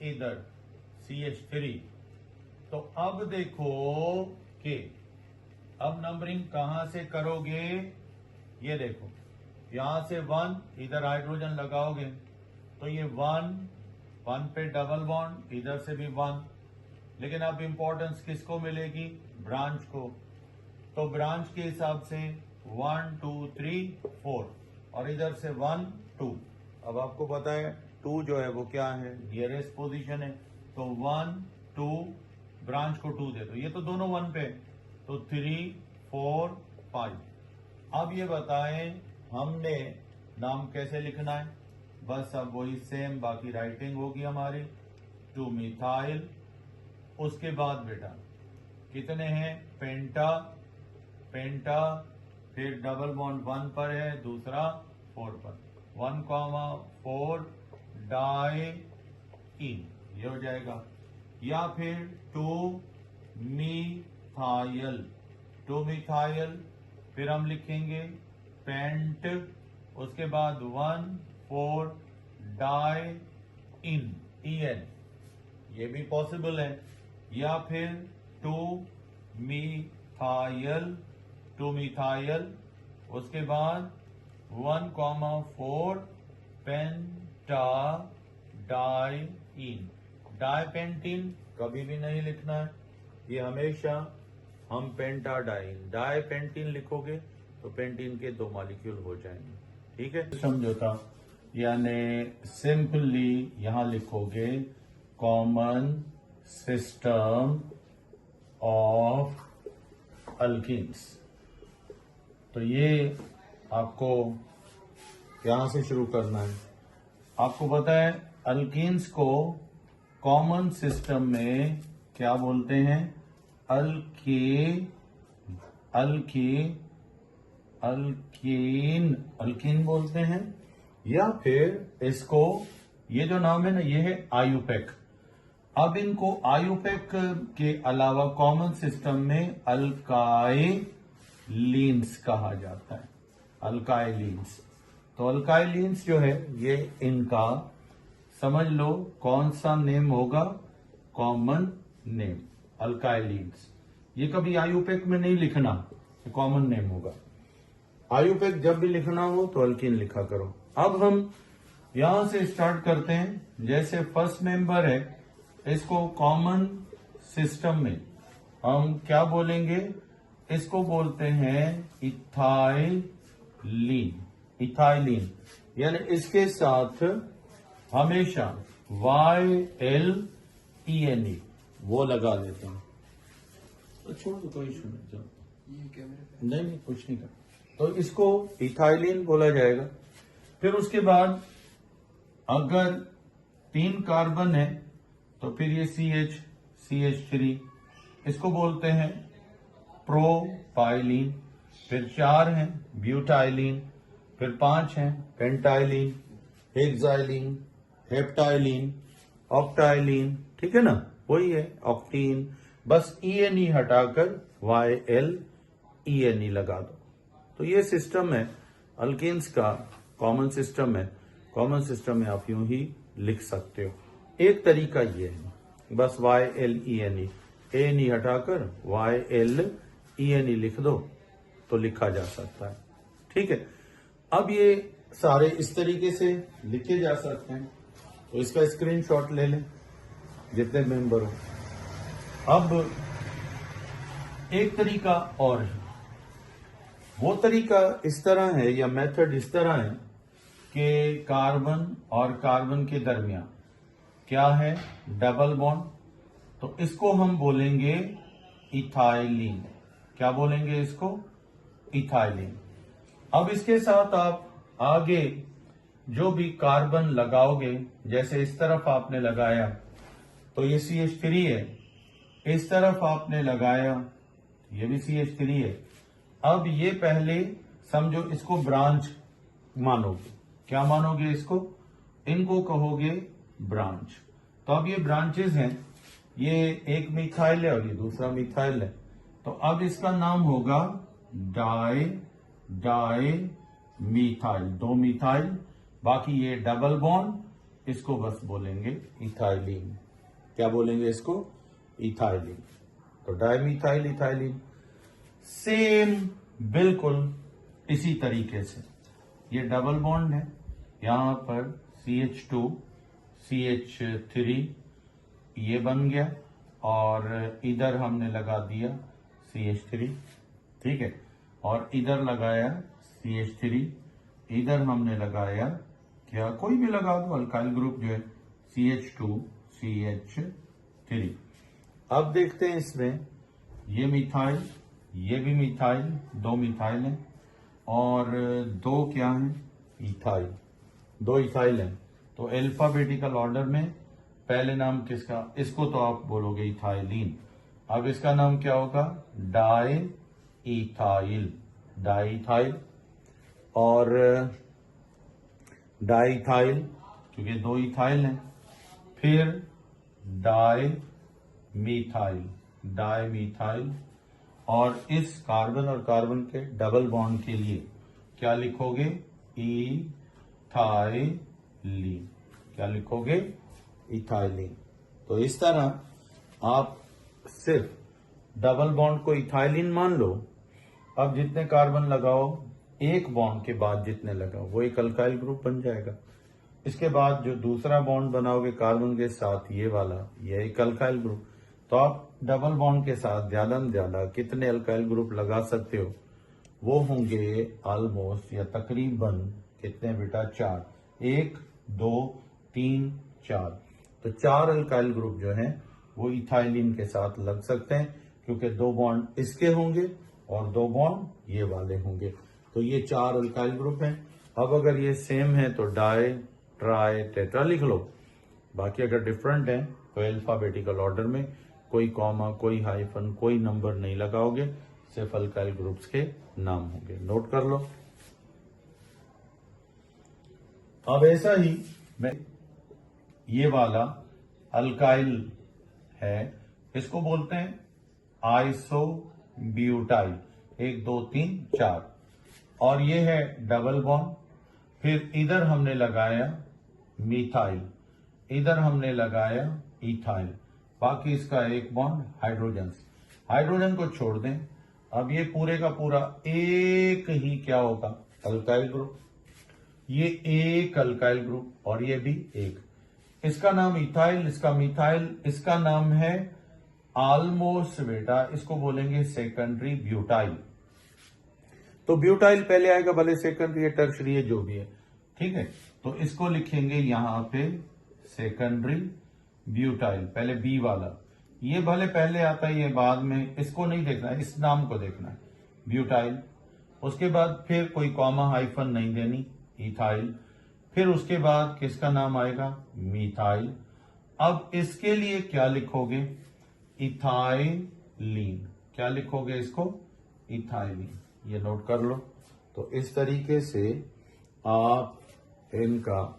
इधर CH3। तो अब देखो कि अब नंबरिंग कहां से करोगे, ये देखो यहां से 1, इधर हाइड्रोजन लगाओगे तो ये 1 पे डबल बॉन्ड, इधर से भी 1, लेकिन अब इंपॉर्टेंस किसको मिलेगी, ब्रांच को। तो ब्रांच के हिसाब से 1 2 3 4, और इधर से 1 2। अब आपको पता है 2 जो है वो क्या है, नियरेस्ट पोजीशन है, तो 1 2, ब्रांच को 2 दे दो, ये तो दोनों 1 पे, तो 3 4 5। अब ये बताएं हमने नाम कैसे लिखना है, बस अब वही सेम बाकी राइटिंग होगी हमारी, 2 मिथाइल। उसके बाद बेटा कितने हैं, पेंटा, पेंटा, फिर डबल बॉन्ड 1 पर है, दूसरा 4 पर, 1,4 डाई इन, ये हो जाएगा। या फिर 2 मिथाइल, 2 मिथाइल, फिर हम लिखेंगे पेंट, उसके बाद 1,4 डाई इन, EN, ये भी पॉसिबल है। या फिर 2 मिथाइल, 2 मिथाइल, उसके बाद 1,4 पेंटा डाई इन, डाईपेंटीन कभी भी नहीं लिखना है, ये हमेशा हम पेंटाडाइन, डाईपेंटीन लिखोगे तो पेंटीन के 2 मॉलिक्यूल हो जाएंगे, ठीक है। समझौता यानी सिंपली यहां लिखोगे कॉमन सिस्टम ऑफ अल्कीन्स। तो ये आपको यहां से शुरू करना है। आपको पता है अल्कीन्स को कॉमन सिस्टम में क्या बोलते हैं, अल्कीन बोलते हैं, या फिर इसको, ये जो नाम है ना, ये है आयुपेक। अब इनको आयुपेक के अलावा कॉमन सिस्टम में अल्काइलीन्स कहा जाता है, अल्काइलीन्स। तो अल्काइलीन्स जो है ये इनका समझ लो कौन सा नेम होगा, कॉमन नेम, अल्काइलीन्स। ये कभी आयुपेक में नहीं लिखना, कॉमन नेम होगा। आयुपेक जब भी लिखना हो तो अल्कीन लिखा करो। अब हम यहां से स्टार्ट करते हैं। जैसे फर्स्ट मेंबर है, इसको कॉमन सिस्टम में हम क्या बोलेंगे, इसको बोलते हैं इथाइलीन, इथाइलीन, यानी इसके साथ हमेशा YLENE वो लगा देते हैं। तो छोड़ दो, कोई इशू नहीं, चलो नहीं कुछ नहीं कर। तो इसको इथाइलीन बोला जाएगा। फिर उसके बाद अगर 3 कार्बन है तो फिर ये CH3, इसको बोलते हैं प्रोपाइलीन। फिर 4 हैं ब्यूटाइलीन, फिर 5 हैं पेंटाइलीन, हेक्साइलीन, हेप्टाइलीन, ऑक्टाइलीन, ठीक है ना, वही है ऑक्टीन। बस ENE हटाकर YLENE लगा दो। तो ये सिस्टम है अल्केन्स का, कॉमन सिस्टम है। कॉमन सिस्टम में आप यूं ही लिख सकते हो। एक तरीका ये है, बस YLENE, ANE हटाकर YLENE लिख दो तो लिखा जा सकता है, ठीक है। अब ये सारे इस तरीके से लिखे जा सकते हैं, तो इसका स्क्रीनशॉट ले लें जितने मेंबर हो। अब एक तरीका और है, वो तरीका इस तरह है, या मेथड इस तरह है कि कार्बन और कार्बन के दरमियान क्या है, डबल बॉन्ड, तो इसको हम बोलेंगे इथाइलीन। क्या बोलेंगे इसको, इथाइलीन। अब इसके साथ आप आगे जो भी कार्बन लगाओगे, जैसे इस तरफ आपने लगाया तो ये CH3 है, इस तरफ आपने लगाया ये भी CH3 है। अब ये पहले समझो इसको ब्रांच मानोगे। क्या मानोगे इसको? इनको कहोगे ब्रांच। तो अब ये ब्रांचेस हैं, ये एक मिथाइल है और ये दूसरा मिथाइल है। तो अब इसका नाम होगा डाई मिथाइल, दो मिथाइल। बाकी ये डबल बॉन्ड, इसको बस बोलेंगे इथाइलिन। क्या बोलेंगे इसको? इथाइलिन। तो डाइमिथाइल इथाइलिन। सेम बिल्कुल इसी तरीके से ये डबल बॉन्ड है, यहां पर CH2 CH3 ये बन गया और इधर हमने लगा दिया CH3, ठीक है, और इधर लगाया CH3, इधर हमने लगाया क्या, कोई भी लगा दो अल्काइल ग्रुप जो है CH2 CH3। अब देखते हैं इसमें ये मिथाइल, ये भी मिथाइल, दो मिथाइल हैं और दो क्या हैं, इथाइल, दो इथाइल हैं। तो अल्फाबेटिकल ऑर्डर में पहले नाम किसका, इसको तो आप बोलोगे इथाइलिन। अब इसका नाम क्या होगा? Di ethyl, di ethyl. और डाई इथाइल क्योंकि दो इथाइल हैं। फिर डाई मिथाइल, डाई मिथाइल। और इस कार्बन और कार्बन के डबल बॉन्ड के लिए क्या लिखोगे? इथाइलिन। क्या लिखोगे? इथाइलिन। तो इस तरह आप सिर्फ डबल बॉन्ड को इथाइलिन मान लो। अब जितने कार्बन लगाओ, एक बॉन्ड के बाद जितने लगाओ वो एक अल्काइल ग्रुप बन जाएगा। इसके बाद जो दूसरा बॉन्ड बनाओगे कार्बन के साथ, ये वाला, ये एक अल्काइल ग्रुप। तो आप डबल बॉन्ड के साथ ज्यादा से ज्यादा कितने अल्काइल ग्रुप लगा सकते हो? वो होंगे ऑलमोस्ट या तकरीबन कितने बेटा? 4। 1 2 3 4। तो 4 अल्काइल ग्रुप जो हैं वो इथाइलिन के साथ लग सकते हैं, क्योंकि 2 बॉन्ड इसके होंगे और 2 बॉन्ड ये वाले होंगे। तो ये 4 अल्काइल ग्रुप हैं। अब अगर ये सेम है तो डाई ट्राई टेट्रा लिख लो। बाकी अगर डिफरेंट है तो अल्फाबेटिकल ऑर्डर में कोई कॉमा, कोई हाइफन, कोई नंबर नहीं लगाओगे, सिर्फ अल्काइल ग्रुप्स के नाम होंगे। नोट कर लो। अब ऐसा ही मैं ये वाला अल्काइल है, इसको बोलते हैं आइसोब्यूटाइल। 1 2 3 4। और ये है डबल बॉन्ड। फिर इधर हमने लगाया मिथाइल, इधर हमने लगाया इथाइल। बाकी इसका एक बॉन्ड हाइड्रोजन। हाइड्रोजन को छोड़ दें। अब ये पूरे का पूरा एक ही क्या होगा? Alkyl group. ये एक अल्काइल ग्रुप और ये भी एक। इसका नाम इथाइल, इसका मिथाइल, इसका नाम है ऑलमोस्ट बेटा, इसको बोलेंगे सेकेंडरी ब्यूटाइल। तो ब्यूटाइल पहले आएगा, भले सेकेंडरी है, टर्शरी है, जो भी है, ठीक है। तो इसको लिखेंगे यहां पे सेकेंडरी ब्यूटाइल, पहले बी वाला। ये भले पहले आता है, ये बाद में, इसको नहीं देखना है, इस नाम को देखना है, ब्यूटाइल। उसके बाद फिर कोई कॉमा हाइफन नहीं देनी, इथाइल। फिर उसके बाद किसका नाम आएगा? मिथाइल। अब इसके लिए क्या लिखोगे? इथाइलिन। क्या लिखोगे इसको? इथाइलिन। ये नोट कर लो। तो इस तरीके से आप इनका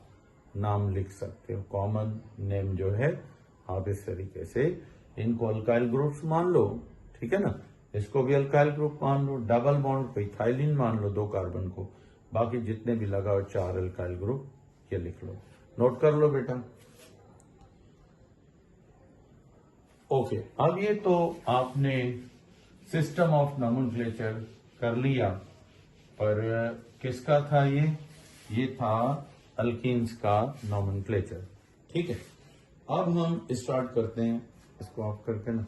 नाम लिख सकते हो। कॉमन नेम जो है आप इस तरीके से इनको अल्काइल ग्रुप्स मान लो, ठीक है ना। इसको भी अल्काइल ग्रुप मान लो, डबल बॉन्ड को इथाइलिन मान लो, 2 कार्बन को। बाकी जितने भी लगाओ 4 अल्काइल ग्रुप, ये लिख लो। नोट कर लो बेटा। ओके, अब ये तो आपने सिस्टम ऑफ नोमेनक्लेचर कर लिया, पर किसका था ये? ये था अल्कीन्स का नोमेनक्लेचर, ठीक है। अब हम स्टार्ट करते हैं, इसको ऑफ करके ना,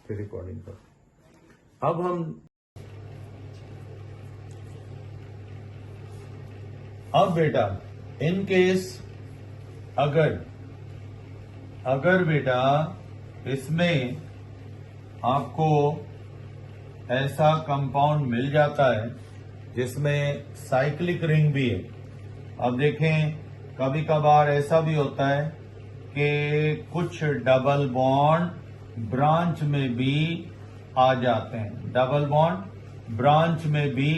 फिर रिकॉर्डिंग कर। अब हम बेटा इन केस अगर बेटा इसमें आपको ऐसा कंपाउंड मिल जाता है जिसमें साइक्लिक रिंग भी है। अब देखें कभी कभार ऐसा भी होता है कि कुछ डबल बॉन्ड ब्रांच में भी आ जाते हैं, डबल बॉन्ड ब्रांच में भी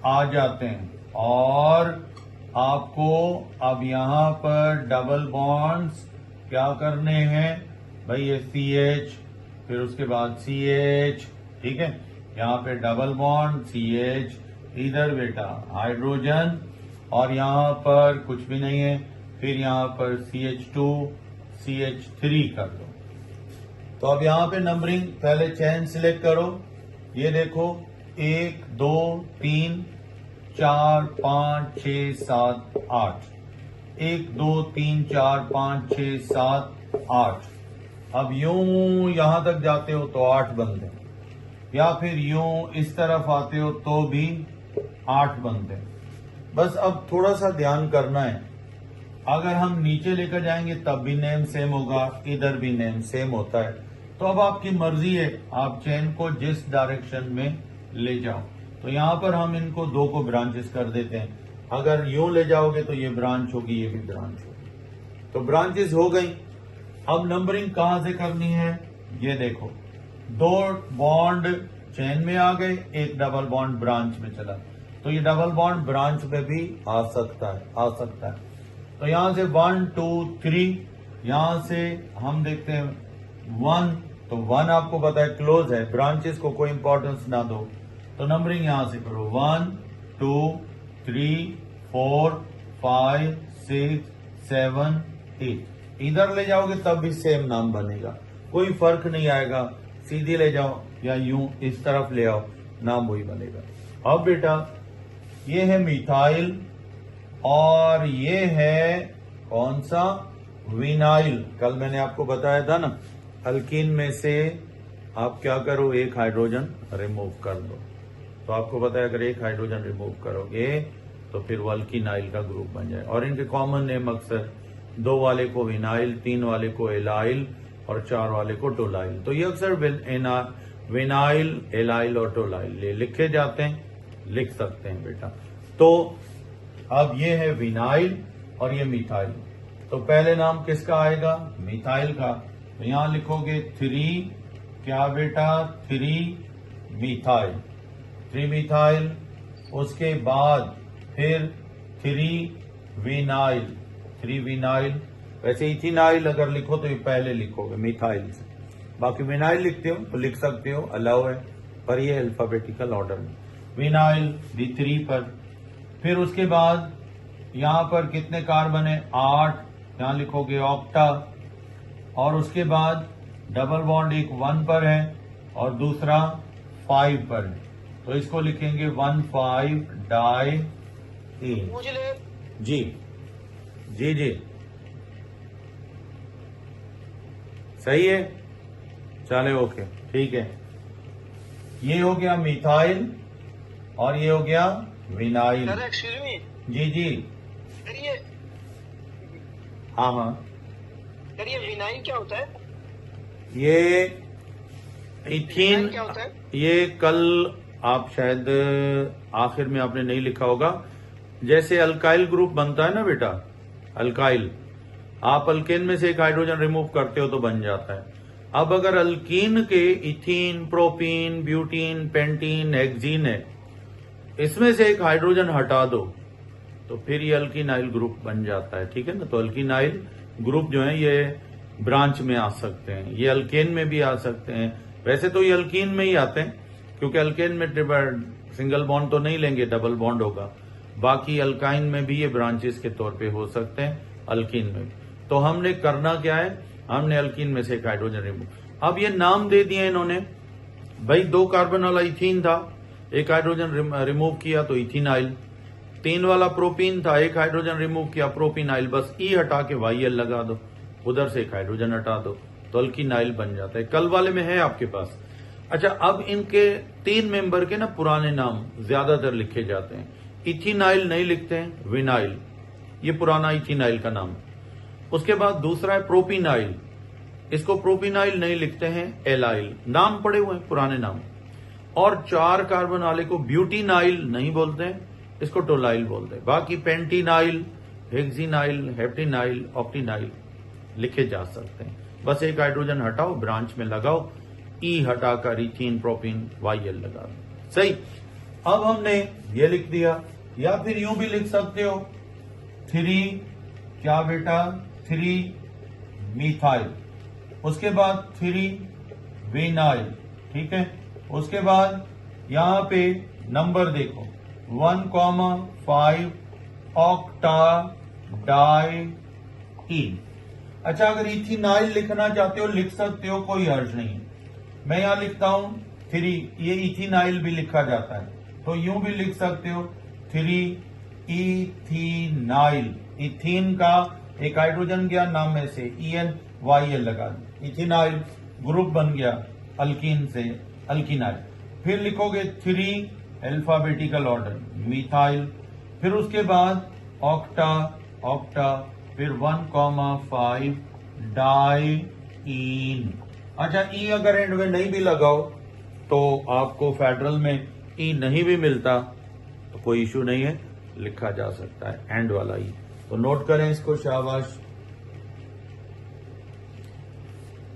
आ जाते हैं। और आपको अब यहां पर डबल बॉन्ड्स क्या करने हैं भाई, ये CH, फिर उसके बाद CH, ठीक है, यहाँ पे डबल बॉन्ड CH, इधर बेटा हाइड्रोजन, और यहाँ पर कुछ भी नहीं है, फिर यहाँ पर CH2 CH3 कर दो। तो अब यहाँ पे नंबरिंग, पहले चेन सिलेक्ट करो, ये देखो 1 2 3 4 5 6 7 8, 1 2 3 4 5 6 7 8। अब यूं यहां तक जाते हो तो 8 बनते हैं, या फिर यूं इस तरफ आते हो तो भी 8 बनते हैं। बस अब थोड़ा सा ध्यान करना है, अगर हम नीचे लेकर जाएंगे तब भी नेम सेम होगा, इधर भी नेम सेम होता है। तो अब आपकी मर्जी है, आप चेन को जिस डायरेक्शन में ले जाओ। तो यहां पर हम इनको 2 को ब्रांचेस कर देते हैं, अगर यूं ले जाओगे तो ये ब्रांच होगी, ये भी ब्रांच होगी। तो ब्रांचेस हो गई। अब नंबरिंग कहां से करनी है, ये देखो 2 बॉन्ड चेन में आ गए, एक डबल बॉन्ड ब्रांच में चला, तो ये डबल बॉन्ड ब्रांच में भी आ सकता है। तो यहां से 1 2 3, यहां से हम देखते हैं 1, तो 1 आपको पता है क्लोज है, ब्रांचेस को कोई इंपॉर्टेंस ना दो, तो नंबरिंग यहां से करो 1 2 3 4 5 6 7 8। इधर ले जाओगे तब भी सेम नाम बनेगा, कोई फर्क नहीं आएगा, सीधे ले जाओ या यूं इस तरफ ले आओ, नाम वही बनेगा। अब बेटा ये है मिथाइल, और ये है कौन सा, विनाइल। कल मैंने आपको बताया था ना, अल्कीन में से आप क्या करो, एक हाइड्रोजन रिमूव कर दो। तो आपको पता है अगर एक हाइड्रोजन रिमूव करोगे तो फिर वो अल्कीनाइल का ग्रुप बन जाए। और इनके कॉमन नेम अक्सर 2 वाले को विनाइल, 3 वाले को एलाइल और 4 वाले को टोलाइल। तो ये अक्सर विनाइल, एलाइल और टोलाइल ये लिखे जाते हैं, लिख सकते हैं बेटा। तो अब ये है विनाइल और ये मिथाइल। तो पहले नाम किसका आएगा, मिथाइल का। तो यहां लिखोगे 3 क्या बेटा, 3 मिथाइल, 3 मिथाइल। उसके बाद फिर 3 विनाइल, 3 विनाइल। वैसे इथिनाइल अगर लिखो तो ये पहले लिखोगे मिथाइल से, बाकी विनाइल लिखते हो तो लिख सकते हो, अलाउ है, पर ये अल्फाबेटिकल ऑर्डर में। विनाइल भी 3 पर। फिर उसके बाद यहां पर कितने कार्बन है, 8, यहां लिखोगे ऑक्टा। और उसके बाद डबल बॉन्ड एक 1 पर है और दूसरा 5 पर है, तो इसको लिखेंगे 1,5 डाई इन। जी जी जी सही है, चले ओके ठीक है। ये हो गया मिथाइल और ये हो गया विनाइल। एक्सक्यूज मी, जी जी सर ये हाँ हाँ, सर ये विनाइल क्या होता है? ये इथीन, क्या होता है? ये कल आप शायद आखिर में आपने नहीं लिखा होगा, जैसे अल्काइल ग्रुप बनता है ना बेटा, अल्काइल, आप अल्केन में से एक हाइड्रोजन रिमूव करते हो तो बन जाता है। अब अगर अल्कीन के ethene, propene, butene, pentene, hexene है, इसमें से एक हाइड्रोजन हटा दो तो फिर ये अल्कीनाइल ग्रुप बन जाता है, ठीक है ना। तो अल्कीनाइल ग्रुप जो है ये ब्रांच में आ सकते हैं, ये अल्केन में भी आ सकते हैं। वैसे तो ये अल्कीन में ही आते हैं क्योंकि अल्केन में सिंगल बॉन्ड तो नहीं लेंगे, डबल बॉन्ड होगा। बाकी अल्काइन में भी ये ब्रांचेस के तौर पे हो सकते हैं, अल्कीन में भी। तो हमने करना क्या है, हमने अल्कीन में से एक हाइड्रोजन रिमूव। अब ये नाम दे दिए इन्होंने, भाई 2 कार्बन वाला इथीन था, एक हाइड्रोजन रिमूव किया तो इथिनाइल। 3 वाला प्रोपीन था, एक हाइड्रोजन रिमूव किया प्रोपीनाइल, बस ई हटा के YL लगा दो, उधर से एक हाइड्रोजन हटा दो तो अल्कीनाइल बन जाता है। कल वाले में है आपके पास। अच्छा, अब इनके 3 मेंबर के ना पुराने नाम ज्यादातर लिखे जाते हैं। इथिनाइल नहीं लिखते हैं, विनाइल, ये पुराना इथिनाइल का नाम। उसके बाद दूसरा है प्रोपीनाइल, इसको प्रोपीनाइल नहीं लिखते हैं, एलाइल, नाम पड़े हुए हैं पुराने नाम। और 4 कार्बन वाले को ब्यूटीनाइल नहीं बोलते हैं, इसको टोलाइल बोलते हैं। बाकी पेंटीनाइल, हेक्सिनाइल, हेप्टिनाइल, ऑक्टिनाइल लिखे जा सकते हैं। बस एक हाइड्रोजन हटाओ, ब्रांच में लगाओ, ई हटाकर इथीन प्रोपीन YL लगा दो। सही। अब हमने ये लिख दिया, या फिर यूं भी लिख सकते हो 3 क्या बेटा 3 मिथाइल, उसके बाद 3 विनाइल, ठीक है। उसके बाद यहां पे नंबर देखो 1,5 ऑक्टा डाई। अच्छा, अगर इथिनाइल लिखना चाहते हो लिख सकते हो, कोई हर्ज नहीं है। मैं यहां लिखता हूं 3, ये इथिनाइल भी लिखा जाता है, तो यूं भी लिख सकते हो 3 इथिनाइल। इथीन का एक हाइड्रोजन गया नाम में से, EN लगा दो, इथिनाइल ग्रुप बन गया अल्कीन से अल्कीनाइल। फिर लिखोगे 3 अल्फाबेटिकल ऑर्डर मिथाइल, फिर उसके बाद ऑक्टा, फिर 1,5 डाईन। अच्छा, ई अगर एंड में नहीं भी लगाओ तो आपको फेडरल में ई नहीं भी मिलता तो कोई इश्यू नहीं है, लिखा जा सकता है एंड वाला ई। तो नोट करें इसको, शाबाश।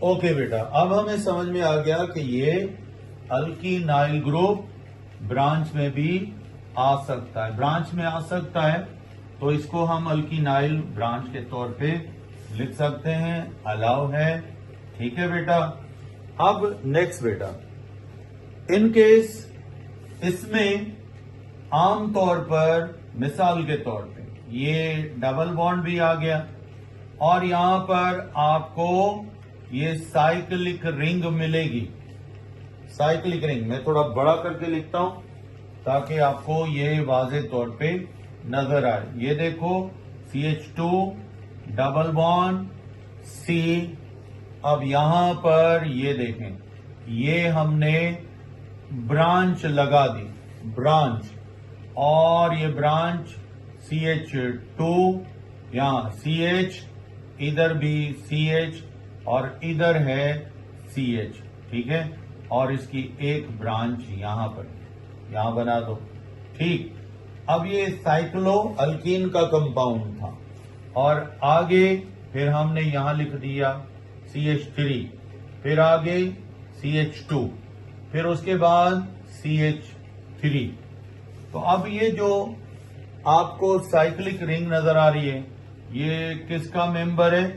ओके बेटा, अब हमें समझ में आ गया कि ये अल्कीनाइल ग्रुप ब्रांच में भी आ सकता है, ब्रांच में आ सकता है, तो इसको हम अल्कीनाइल ब्रांच के तौर पे लिख सकते हैं, अलाउ है, ठीक है बेटा। अब नेक्स्ट बेटा, इन केस इसमें आमतौर पर मिसाल के तौर पे ये डबल बॉन्ड भी आ गया और यहां पर आपको ये साइक्लिक रिंग मिलेगी। साइक्लिक रिंग मैं थोड़ा बड़ा करके लिखता हूं ताकि आपको ये वाज़े तौर पे नजर आए। ये देखो CH2 डबल बॉन्ड C। अब यहां पर ये देखें, ये हमने ब्रांच लगा दी, ब्रांच, और ये ब्रांच CH2, यहां CH, इधर भी CH और इधर है CH, ठीक है। और इसकी एक ब्रांच यहां पर, यहां बना दो, ठीक। अब ये साइक्लो अल्कीन का कंपाउंड था और आगे फिर हमने यहां लिख दिया CH3, फिर आगे CH2, फिर उसके बाद CH3। तो अब ये जो आपको साइक्लिक रिंग नजर आ रही है, ये किसका मेंबर है?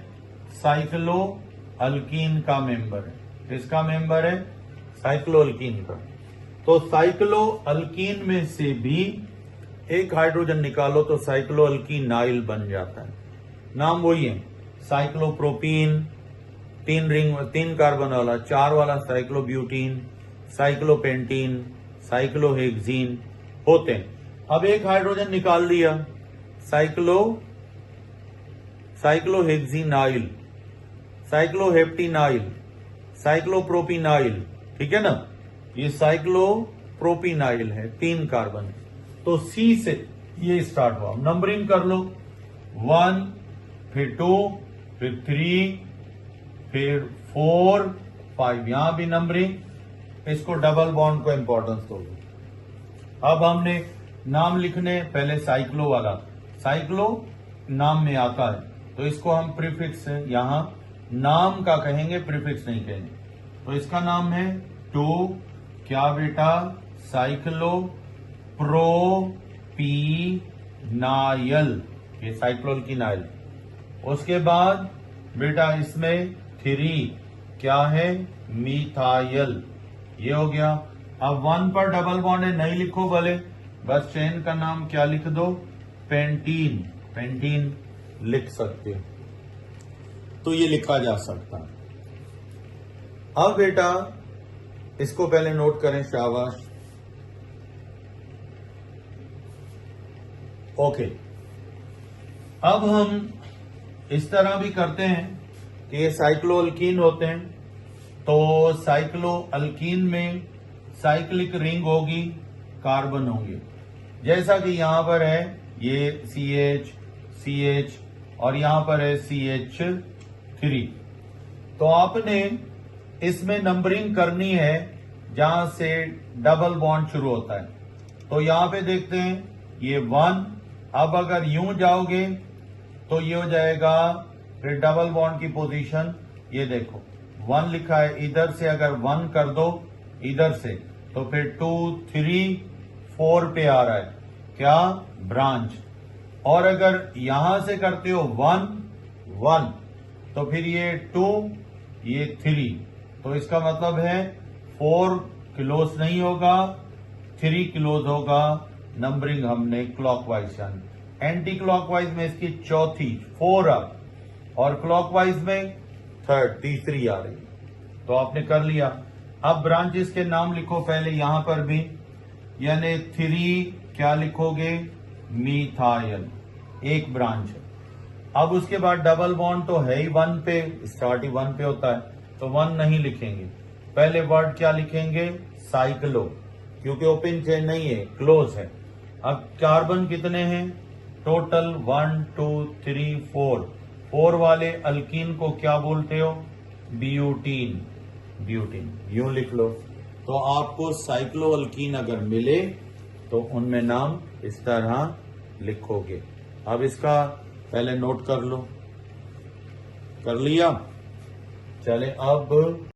साइक्लो अल्कीन का मेंबर है। किसका मेंबर है? साइक्लो अल्कीन का। तो साइक्लो अल्कीन में से भी एक हाइड्रोजन निकालो तो साइक्लो अल्कीनाइल बन जाता है। नाम वही है, साइक्लोप्रोपीन, 3 कार्बन वाला, 4 वाला साइक्लोब्यूटीन, साइक्लोपेंटीन, साइक्लोहेक्सीन होते हैं। अब एक हाइड्रोजन निकाल लिया, साइक्लोहेक्सीनाइल, साइक्लोहेप्टिनाइल, साइक्लोप्रोपिनाइल, ठीक है ना। ये साइक्लोप्रोपिनाइल है, 3 कार्बन है। तो C से ये स्टार्ट हुआ, नंबरिंग कर लो, 1, फिर 2, फिर 3, फिर 4, 5, यहां भी नंबरिंग। इसको डबल बॉन्ड को इंपॉर्टेंस दो। अब हमने नाम लिखने, पहले साइक्लो वाला, साइक्लो नाम में आता है तो इसको हम प्रीफिक्स यहां नाम का कहेंगे, प्रीफिक्स नहीं कहेंगे। तो इसका नाम है 2 क्या बेटा? साइक्लो प्रोपीनाइल, ये साइक्लोअल्कीनाइल। उसके बाद बेटा इसमें 3 क्या है? मिथाइल, ये हो गया। अब 1 पर डबल बॉन्ड है, नहीं लिखो भले, बस चेन का नाम क्या लिख दो? पेंटीन, पेंटीन लिख सकते हो, तो ये लिखा जा सकता है। अब बेटा इसको पहले नोट करें, शाबाश। ओके, अब हम इस तरह भी करते हैं कि ये साइक्लो अल्कीन होते हैं, तो साइक्लो अल्कीन में साइक्लिक रिंग होगी, कार्बन होंगे, जैसा कि यहां पर है ये CH, CH और यहां पर है CH3। तो आपने इसमें नंबरिंग करनी है जहां से डबल बॉन्ड शुरू होता है। तो यहां पे देखते हैं ये 1, अब अगर यूं जाओगे तो ये हो जाएगा। फिर डबल बॉन्ड की पोजीशन ये देखो 1 लिखा है, इधर से अगर 1 कर दो इधर से तो फिर 2 3 4 पे आ रहा है क्या, ब्रांच। और अगर यहां से करते हो 1 1 तो फिर ये 2 ये 3, तो इसका मतलब है 4 क्लोज नहीं होगा, 3 क्लोज होगा। नंबरिंग हमने क्लॉकवाइज जानी, एंटी क्लॉकवाइज में इसकी चौथी 4 अब, और क्लॉकवाइज में थर्ड तीसरी आ रही, तो आपने कर लिया। अब ब्रांचेस के नाम लिखो पहले यहां पर भी, यानी 3 क्या लिखोगे, मीथाइल, एक ब्रांच है। अब उसके बाद डबल बॉन्ड तो है ही 1 पे, स्टार्ट ही 1 पे होता है, तो 1 नहीं लिखेंगे। पहले वर्ड क्या लिखेंगे, साइक्लो, क्योंकि ओपन चेन नहीं है, क्लोज है। अब कार्बन कितने हैं टोटल, 1 2 3 4, 4 वाले अल्कीन को क्या बोलते हो, ब्यूटीन, ब्यूटीन यूं लिख लो। तो आपको साइक्लो अल्कीन अगर मिले तो उनमें नाम इस तरह लिखोगे। अब इसका पहले नोट कर लो, कर लिया। चले अब